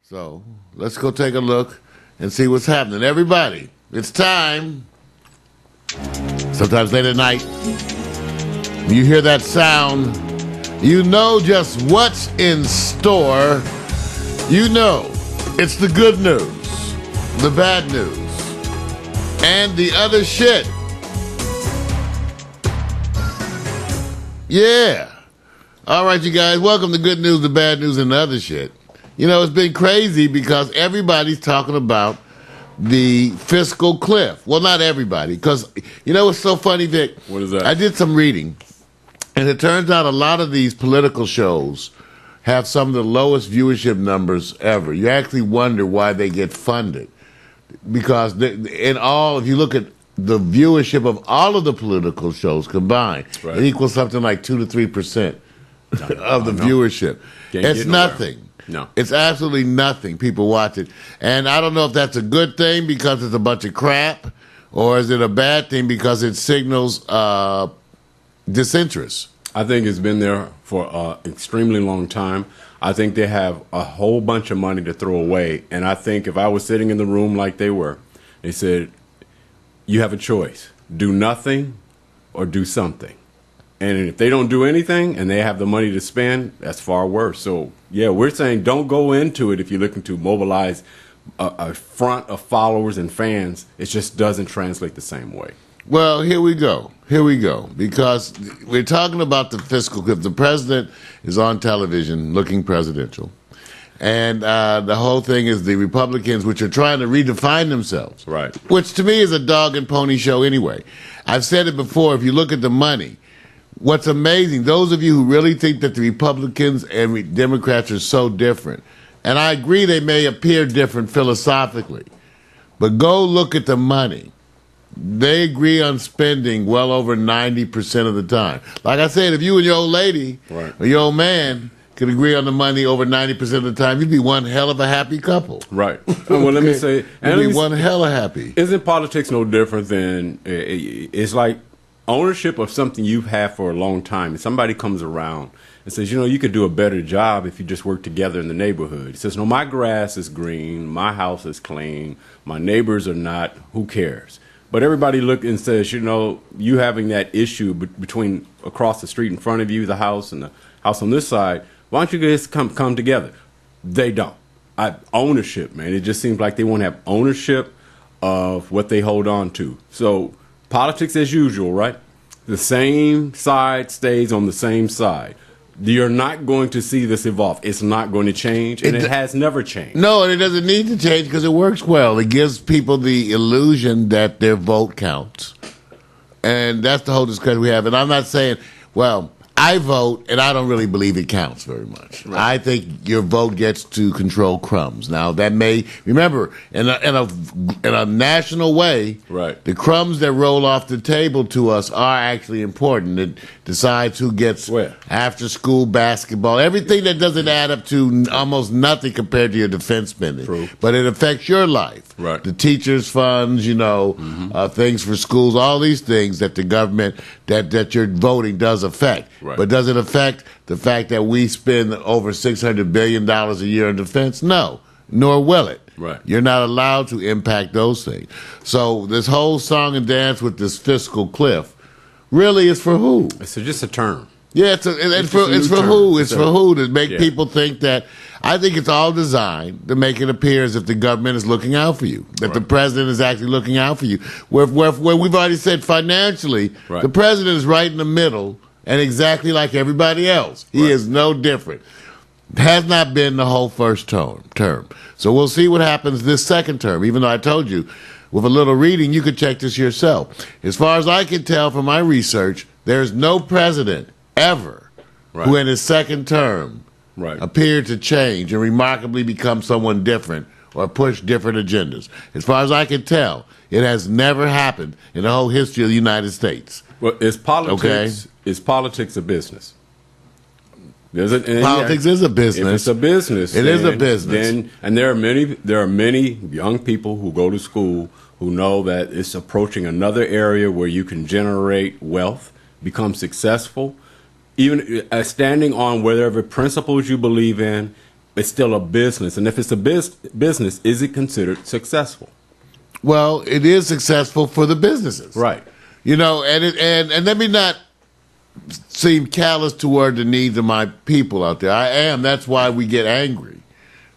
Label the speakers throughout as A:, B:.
A: So let's go take a look and see what's happening. Everybody, it's time. Sometimes late at night, you hear that sound, you know just what's in store. You know it's the good news, the bad news, and the other shit. Yeah. All right, you guys, welcome to Good News, the Bad News, and the Other Shit. You know, it's been crazy because everybody's talking about the fiscal cliff. Well, not everybody, because, you know what's so funny, Vic?
B: What is that?
A: I did some reading, and it turns out a lot of these political shows have some of the lowest viewership numbers ever. You actually wonder why they get funded. Because if you look at the viewership of all of the political shows combined, right, it equals something like 2 to 3% of the viewership. It's nothing.
B: No.
A: It's absolutely nothing. People watch it. And I don't know if that's a good thing because it's a bunch of crap, or is it a bad thing because it signals disinterest?
B: I think it's been there for an extremely long time. I think they have a whole bunch of money to throw away. And I think if I was sitting in the room like they were, they said, you have a choice. Do nothing or do something. And if they don't do anything and they have the money to spend, that's far worse. So, yeah, we're saying don't go into it if you're looking to mobilize a front of followers and fans. It just doesn't translate the same way.
A: Well, here we go. Because we're talking about the fiscal cliff. The president is on television looking presidential. And the whole thing is the Republicans, which are trying to redefine themselves.
B: Right.
A: Which to me is a dog and pony show anyway. I've said it before, if you look at the money, what's amazing, those of you who really think that the Republicans and Democrats are so different, and I agree they may appear different philosophically, but go look at the money. They agree on spending well over 90% of the time. Like I said, if you and your old lady or your old man could agree on the money over 90% of the time, you'd be one hell of a happy couple.
B: Right. Well, let me say,
A: you'd be one hell of happy.
B: Isn't politics no different than, it's like ownership of something you've had for a long time, and somebody comes around and says, you could do a better job if you just work together in the neighborhood. He says, no, my grass is green, my house is clean, my neighbors are not, who cares? But everybody look and says, you having that issue between across the street in front of you, the house, and the house on this side, why don't you guys come together? They don't. Ownership, man. It just seems like they won't have ownership of what they hold on to. So politics as usual, right? The same side stays on the same side. You're not going to see this evolve. It's not going to change, and it has never changed.
A: No, and it doesn't need to change because it works well. It gives people the illusion that their vote counts. And that's the whole discussion we have. And I'm not saying, well, I vote, and I don't really believe it counts very much. Right. I think your vote gets to control crumbs. Now, that may, remember, in a national way,
B: right,
A: the crumbs that roll off the table to us are actually important. It decides who gets after-school basketball, everything that doesn't add up to almost nothing compared to your defense spending.
B: True.
A: But it affects your life.
B: Right.
A: The teachers' funds, things for schools, all these things that the government, that your voting does affect.
B: Right.
A: But does it affect the fact that we spend over $600 billion a year in defense? No, nor will it.
B: Right.
A: You're not allowed to impact those things. So this whole song and dance with this fiscal cliff really is for who?
B: It's just a term.
A: Yeah, it's for who? It's for who to make people think that. I think it's all designed to make it appear as if the government is looking out for you, that the president is actually looking out for you. Where we've already said financially, the president is right in the middle and exactly like everybody else. He is no different. Has not been the whole first term. So we'll see what happens this second term, even though I told you, with a little reading, you could check this yourself. As far as I can tell from my research, there's no president ever who in his second term appeared to change and remarkably become someone different or push different agendas. As far as I can tell, it has never happened in the whole history of the United States.
B: Well, is politics a business?
A: Politics is a business.
B: If it's a business,
A: it is a business.
B: And there are many young people who go to school who know that it's approaching another area where you can generate wealth, become successful, even standing on whatever principles you believe in. it's still a business. And if it's a business, is it considered successful?
A: Well, it is successful for the businesses.
B: Right.
A: You know, and let me not seem callous toward the needs of my people out there. I am. That's why we get angry.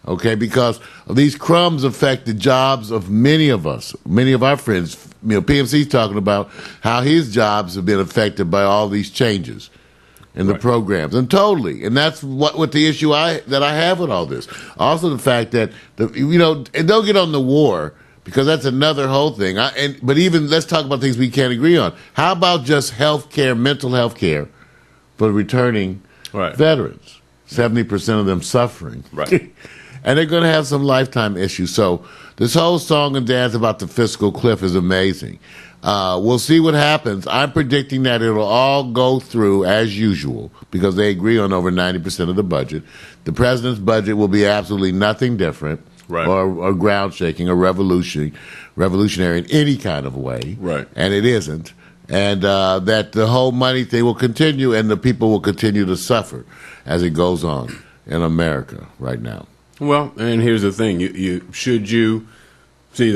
A: Okay, because these crumbs affect the jobs of many of us, many of our friends. You know, PMC's talking about how his jobs have been affected by all these changes in the programs, and totally. And that's what the issue that I have with all this. Also, the fact that and don't get on the war, because that's another whole thing. But even let's talk about things we can't agree on. How about just health care, mental health care for returning veterans? 70% of them suffering.
B: Right.
A: And they're going to have some lifetime issues. So this whole song and dance about the fiscal cliff is amazing. We'll see what happens. I'm predicting that it'll all go through as usual because they agree on over 90% of the budget. The president's budget will be absolutely nothing different or ground shaking or revolutionary in any kind of way.
B: Right.
A: And it isn't. And that the whole money thing will continue and the people will continue to suffer as it goes on in America right now.
B: Well, and here's the thing: should you tell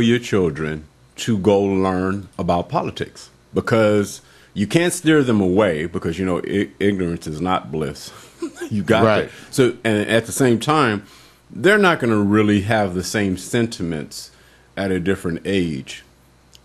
B: your children to go learn about politics, because you can't steer them away, because ignorance is not bliss. You got to. So, and at the same time, they're not going to really have the same sentiments at a different age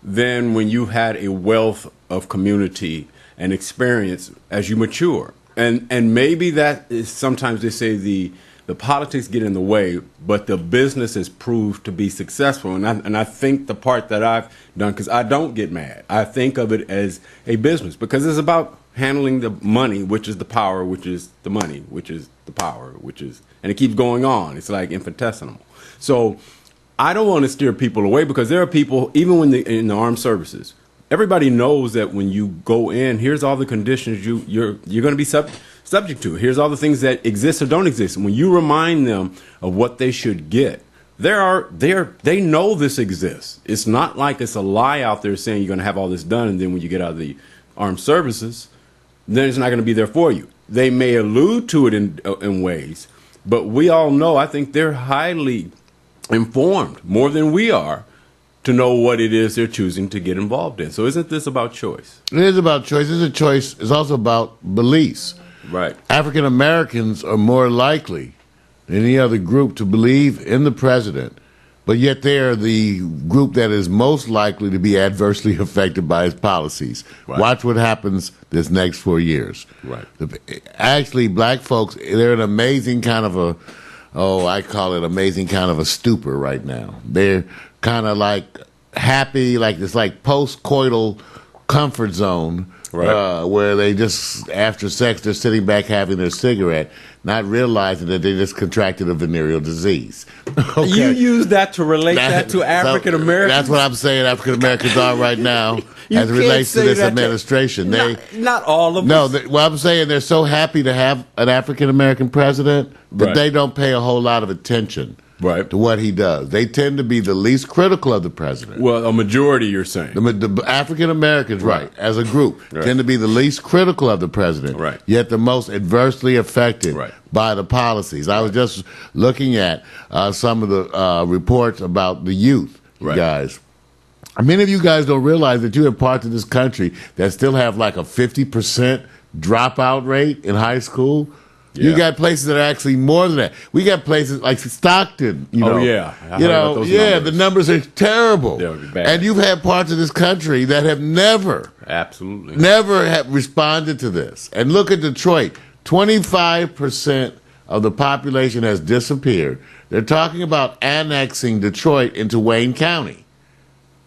B: than when you had a wealth of community and experience as you mature. And maybe that is, sometimes they say the politics get in the way, but the business has proved to be successful. And I think the part that I've done, because I don't get mad, I think of it as a business, because it's about handling the money, which is the power, which is the money, which is the power, and it keeps going on. It's like infinitesimal. So I don't want to steer people away, because there are people, even when in the armed services, everybody knows that when you go in, here's all the conditions you're going to be subject to. Here's all the things that exist or don't exist. And when you remind them of what they should get, they know this exists. It's not like it's a lie out there saying you're going to have all this done, and then when you get out of the armed services, then it's not going to be there for you. They may allude to it in ways, but we all know, I think they're highly informed, more than we are, to know what it is they're choosing to get involved in. So isn't this about choice?
A: It is about choice. It's a choice. It's also about beliefs.
B: Right.
A: African Americans are more likely than any other group to believe in the president, but yet they are the group that is most likely to be adversely affected by his policies. Right. Watch what happens this next 4 years.
B: Right.
A: Actually, black folks, they're an amazing kind of I call it amazing kind of a stupor right now. They're kind of like happy, like this like post-coital comfort zone, where they just, after sex, they're sitting back having their cigarette, not realizing that they just contracted a venereal disease. Okay.
B: You use that to relate that to African Americans?
A: That's what I'm saying African Americans are right now as it relates to this administration.
B: Not all of us.
A: Well, I'm saying they're so happy to have an African American president that they don't pay a whole lot of attention to what he does. They tend to be the least critical of the president.
B: Well, a majority, you're saying.
A: The African Americans, as a group, tend to be the least critical of the president, yet the most adversely affected by the policies. I was just looking at some of the reports about the youth, guys. Many of you guys don't realize that you have parts of this country that still have like a 50% dropout rate in high school. Yeah. You got places that are actually more than that. We got places like Stockton. The numbers are terrible. And you've had parts of this country that have never have responded to this. And look at Detroit. 25% of the population has disappeared. They're talking about annexing Detroit into Wayne County.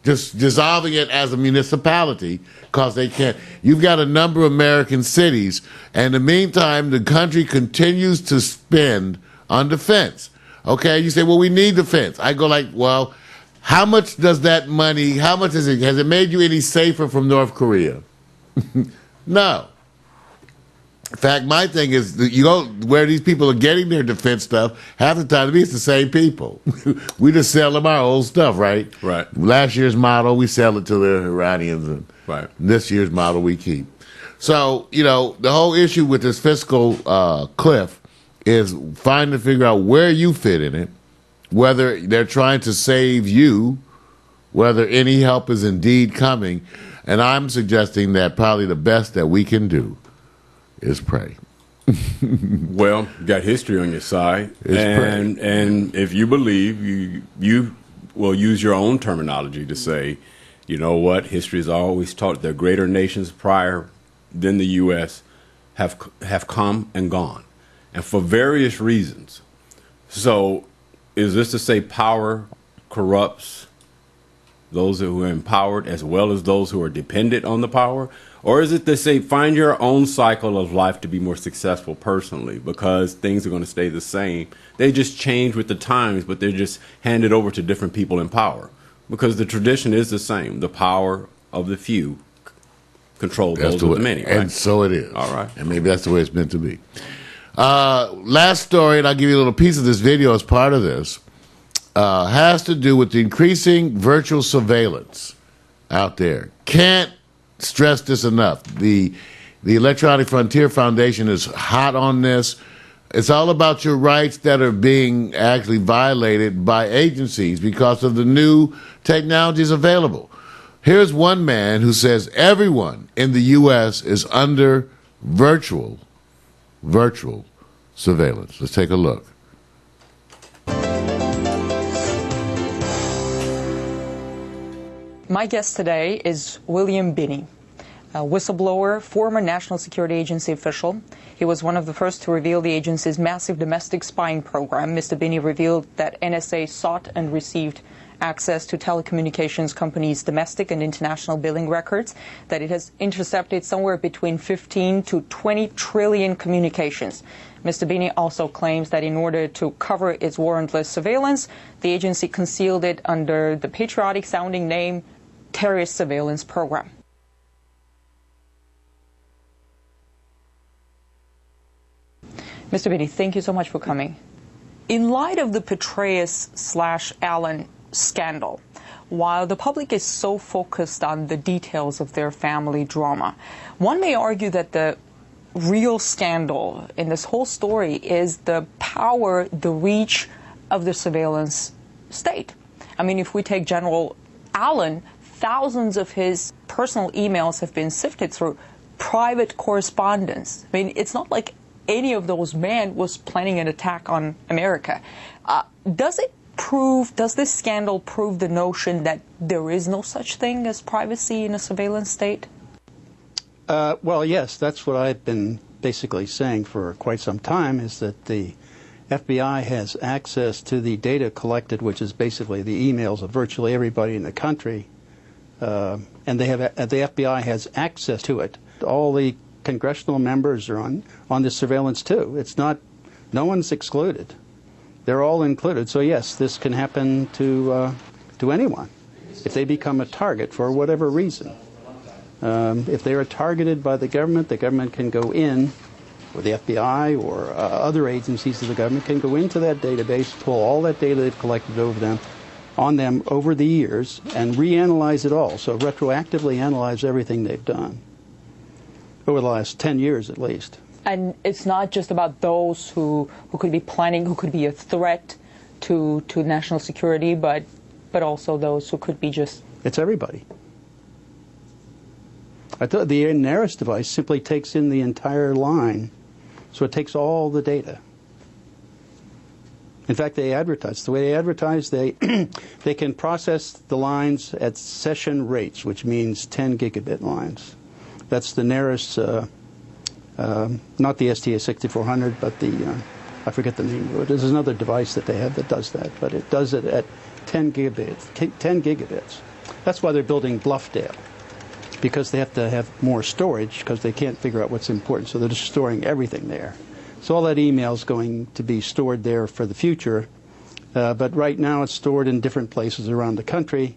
A: Just dissolving it as a municipality because they can't. You've got a number of American cities, and in the meantime, the country continues to spend on defense. Okay, you say, well, we need defense. I go like, well, how much does that money, how much is it? Has it made you any safer from North Korea? No. In fact, my thing is, you go where these people are getting their defense stuff, half the time, to me, it's the same people. We just sell them our old stuff, right?
B: Right.
A: Last year's model, we sell it to the Iranians, and this year's model we keep. So, the whole issue with this fiscal cliff is trying to figure out where you fit in it, whether they're trying to save you, whether any help is indeed coming. And I'm suggesting that probably the best that we can do is pray.
B: Well, you got history on your side, and if you believe, you will use your own terminology to say, you know what, history has always taught that greater nations prior than the U.S. have come and gone, and for various reasons. So, is this to say power corrupts those who are empowered as well as those who are dependent on the power? Or is it to say find your own cycle of life to be more successful personally, because things are going to stay the same? They just change with the times, but they're just handed over to different people in power, because the tradition is the same. The power of the few control those of the many. Right?
A: And so it is.
B: All right.
A: And maybe that's the way it's meant to be. Last story, and I'll give you a little piece of this video as part of this, has to do with the increasing virtual surveillance out there. Can't stress this enough. The Electronic Frontier Foundation is hot on this. It's all about your rights that are being actually violated by agencies because of the new technologies available. Here's one man who says everyone in the U.S. is under virtual surveillance. Let's take a look.
C: My guest today is William Binney, a whistleblower, former National Security Agency official. He was one of the first to reveal the agency's massive domestic spying program. Mr. Binney revealed that NSA sought and received access to telecommunications companies' domestic and international billing records, that it has intercepted somewhere between 15 to 20 trillion communications. Mr. Binney also claims that in order to cover its warrantless surveillance, the agency concealed it under the patriotic-sounding name Terrorist Surveillance Program. Mr. Binney, thank you so much for coming. In light of the Petraeus/Allen scandal, while the public is so focused on the details of their family drama, one may argue that the real scandal in this whole story is the power, the reach of the surveillance state. I mean, if we take General Allen, thousands of his personal emails have been sifted through private correspondence. I mean, it's not like any of those men was planning an attack on America. Does this scandal prove the notion that there is no such thing as privacy in a surveillance state?
D: Well, yes, that's what I've been basically saying for quite some time, is that the FBI has access to the data collected, which is basically the emails of virtually everybody in the country, and the FBI has access to it. All the congressional members are on this surveillance too. It's not, no one's excluded. They're all included. So yes, this can happen to anyone if they become a target for whatever reason. If they are targeted by the government can go in, or the FBI or other agencies of the government can go into that database, pull all that data they've collected on them over the years, and reanalyze it all. So retroactively analyze everything they've done over the last 10 years at least.
C: And it's not just about those who could be planning, who could be a threat to national security, but also those who could be just...
D: It's everybody. I thought the NARIS device simply takes in the entire line, so it takes all the data. In fact, they advertise. The way they advertise, they can process the lines at session rates, which means 10 gigabit lines. That's the NARIS, not the STA6400, but the, I forget the name of it. There's another device that they have that does that, but it does it at 10 gigabits. 10 gigabits. That's why they're building Bluffdale, because they have to have more storage because they can't figure out what's important. So they're just storing everything there. So all that email is going to be stored there for the future. But right now it's stored in different places around the country.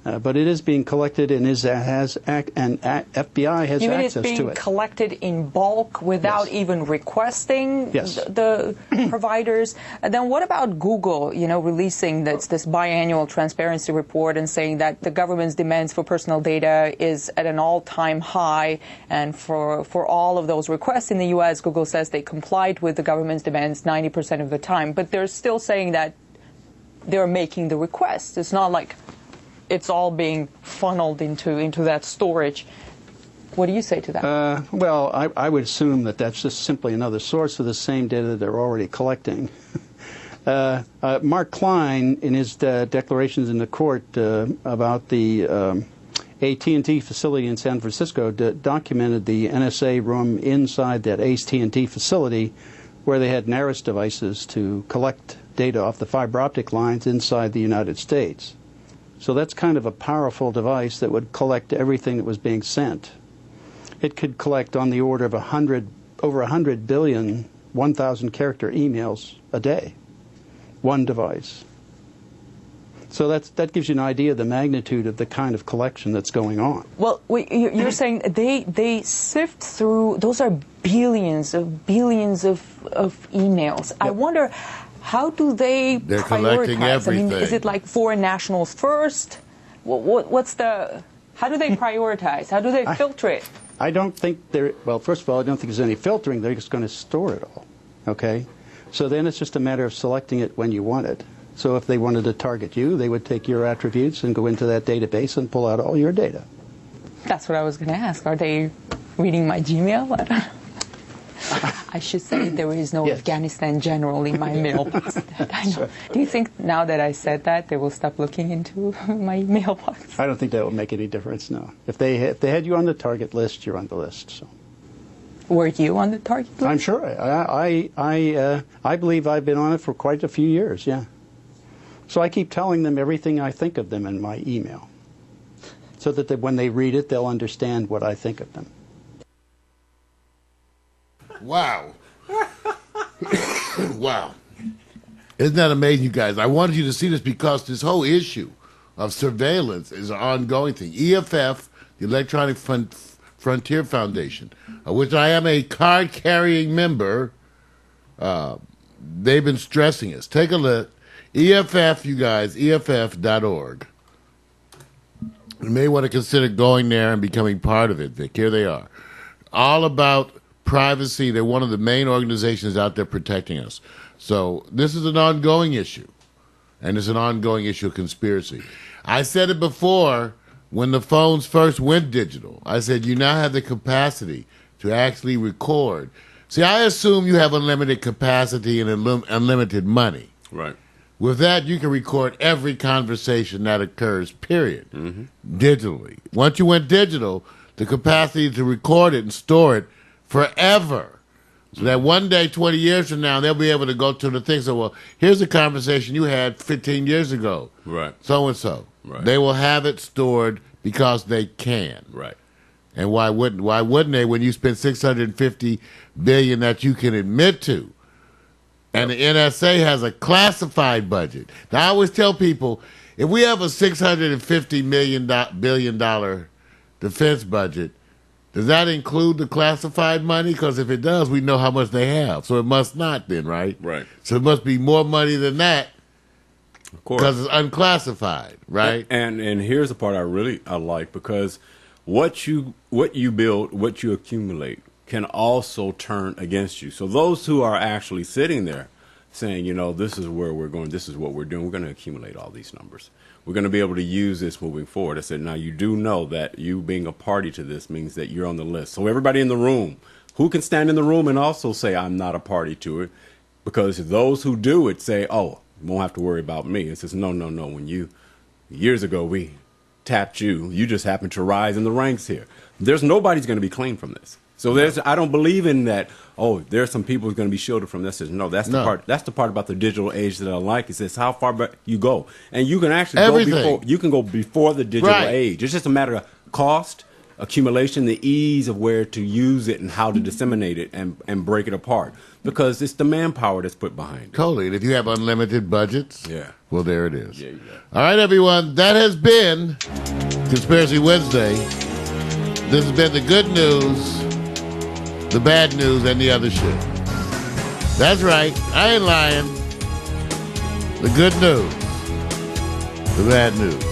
D: But it is being collected and FBI has
C: you mean
D: access
C: it's being
D: to it.
C: collected in bulk without even requesting the providers? And then what about Google, releasing this biannual transparency report and saying that the government's demands for personal data is at an all-time high, and for all of those requests in the U.S., Google says they complied with the government's demands 90% of the time, but they're still saying that they're making the requests. It's not like it's all being funneled into that storage. What do you say to that?
D: Well, I would assume that that's just simply another source of the same data they're already collecting. Mark Klein, in his declarations in the court about the AT&T facility in San Francisco, documented the NSA room inside that AT&T facility where they had NARIS devices to collect data off the fiber optic lines inside the United States. So that's kind of a powerful device that would collect everything that was being sent. It could collect on the order of over 100 billion 1,000 character emails a day. One device. So that gives you an idea of the magnitude of the kind of collection that's going on.
C: Well, you're saying they sift through, those are billions of emails. Yep. I wonder, how do they're
A: collecting everything.
C: I mean, is it like foreign nationals first? How do they prioritize? How do they filter it?
D: I don't think first of all, I don't think there's any filtering. They're just going to store it all, okay? So then it's just a matter of selecting it when you want it. So if they wanted to target you, they would take your attributes and go into that database and pull out all your data.
C: That's what I was going to ask. Are they reading my Gmail? I don't know. I should say there is no Afghanistan general in my mailbox. I know. Do you think now that I said that, they will stop looking into my mailbox? I
D: don't think that will make any difference, no. If they had you on the target list, you're on the list. So.
C: Were you on the target list?
D: I'm sure. I believe I've been on it for quite a few years, yeah. So I keep telling them everything I think of them in my email, so that when they read it, they'll understand what I think of them.
A: Wow. Wow. Isn't that amazing, you guys? I wanted you to see this because this whole issue of surveillance is an ongoing thing. EFF, the Electronic Frontier Foundation, of which I am a card-carrying member, they've been stressing us. Take a look. EFF, you guys, EFF.org. You may want to consider going there and becoming part of it, Vic. Here they are. All about privacy. They're one of the main organizations out there protecting us. So this is an ongoing issue, and it's an ongoing issue of conspiracy. I said it before when the phones first went digital. I said you now have the capacity to actually record. See, I assume you have unlimited capacity and unlimited money.
B: Right.
A: With that, you can record every conversation that occurs, period, digitally. Once you went digital, the capacity to record it and store it forever. So that one day, 20 years from now, they'll be able to go to the thing. So, well, here's a conversation you had 15 years ago.
B: Right.
A: So-and-so.
B: Right.
A: They will have it stored because they can.
B: Right.
A: And why wouldn't they when you spend $650 billion that you can admit to? And the NSA has a classified budget. Now, I always tell people, if we have a $650 billion defense budget, does that include the classified money? Because if it does, we know how much they have. So it must not then, right?
B: Right.
A: So it must be more money than that.
B: Of course.
A: Because it's unclassified, right?
B: And here's the part I like, because what you build, what you accumulate, can also turn against you. So those who are actually sitting there saying, this is where we're going, this is what we're doing, we're going to accumulate all these numbers. We're going to be able to use this moving forward. I said, now you do know that you being a party to this means that you're on the list. So everybody in the room, who can stand in the room and also say, I'm not a party to it? Because those who do it say, oh, you won't have to worry about me. It says, no. When years ago, we tapped you. You just happened to rise in the ranks here. Nobody's going to be clean from this. So I don't believe in that. Oh, there's some people who's going to be shielded from this. No, that's the part. That's the part about the digital age that I like. It says how far back you go, and you can actually go before the digital age. It's just a matter of cost, accumulation, the ease of where to use it and how to disseminate it and break it apart. Because it's the manpower that's put behind it.
A: Totally. And if you have unlimited budgets,
B: yeah.
A: Well, there it is.
B: Yeah.
A: All right, everyone. That has been Conspiracy Wednesday. This has been the good news, the bad news, and the other shit. That's right. I ain't lying. The good news, the bad news.